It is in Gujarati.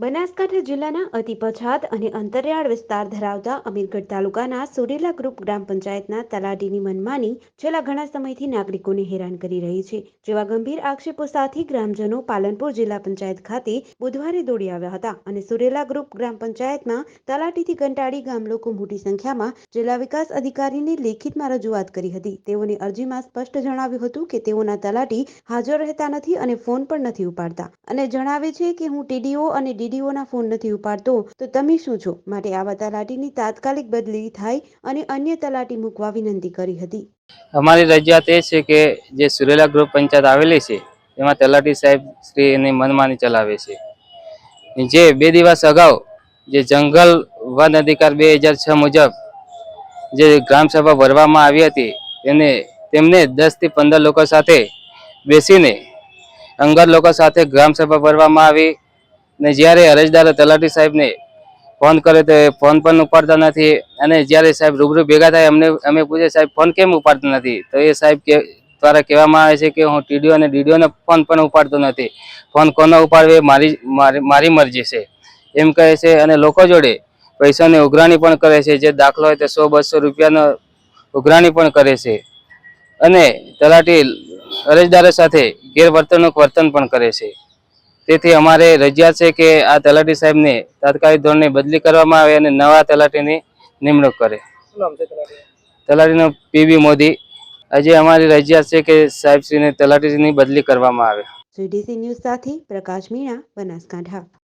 બનાસકાંઠા જિલ્લાના અતિ પછાત અને અંતરિયાળ વિસ્તાર ધરાવતા અમીરગઢ તાલુકાના સુરેલા ગ્રુપ ગ્રામ પંચાયતના તલાટીની મનમાની છેલ્લા ઘણા સમયથી નાગરિકોને હેરાન કરી રહી છે। જેવા ગંભીર આક્ષેપો સાથે ગ્રામજનો પાલનપુર જિલ્લા પંચાયત ખાતે બુધવારે દોડી આવ્યા હતા અને સુરેલા ગ્રુપ ગ્રામ પંચાયતમાં તલાટીથી કંટાળી ગામ લોકો મોટી સંખ્યામાં જિલ્લા વિકાસ અધિકારીને લેખિતમાં રજૂઆત કરી હતી। તેઓની અરજીમાં સ્પષ્ટ જણાવ્યું હતું કે તેઓના તલાટી હાજર રહેતા નથી અને ફોન પણ નથી ઉપાડતા અને જણાવે છે કે હું ટીડીઓ અને ડીડીઓના ફોન નથી ઉપાડતો તો તમે શું છો, માટે આવા તલાટીની તાત્કાલિક બદલી થાય અને અન્ય તલાટી મૂકવા વિનંતી કરી હતી। અમારી રજૂઆત એ છે કે જે સુરેલા ગ્રુપ પંચાયત આવેલી છે તેમાં તલાટી સાહેબ શ્રી એની મનમાની ચલાવે છે। જે 2 દિવસ અગાઉ જે જંગલ વન અધિકાર 2006 મુજબ જે ગ્રામસભા ભરવામાં આવી હતી તેમને 10 થી 15 લોકો સાથે બેસીને અંગત લોકો સાથે ગ્રામસભા ભરવામાં આવી ને જ્યારે અરજદારો તલાટી સાહેબને ફોન કરે તો ફોન પણ ઉપાડતા નથી અને જ્યારે સાહેબ રૂબરૂ ભેગા થાય અમે પૂછે સાહેબ ફોન કેમ ઉપાડતા નથી તો એ સાહેબ દ્વારા કહેવામાં આવે છે કે હું ટીડીઓ અને ડીડીઓનો ફોન પણ ઉપાડતો નથી, ફોન કોનો ઉપાડવો એ મારી મરજી છે એમ કહે છે અને લોકો જોડે પૈસાની ઉઘરાણી પણ કરે છે। જે દાખલો હોય તે 100-200 રૂપિયાનો ઉઘરાણી પણ કરે છે અને તલાટી અરજદારો સાથે ગેરવર્તણૂક વર્તન પણ કરે છે। તેથી અમારે રજૂઆત છે કે આ તલાટી સાહેબને તાત્કાલિક ધોરણે બદલી કરવામાં આવે અને નવા તલાટીની નિમણૂક કરે। તલાટીનો પીબી મોદી। આજે અમારી રજૂઆત છે કે સાહેબશ્રીને તલાટીની બદલી કરવામાં આવે। સીડીસી ન્યૂઝ સાથે પ્રકાશ મીણા, બનાસકાંઠા।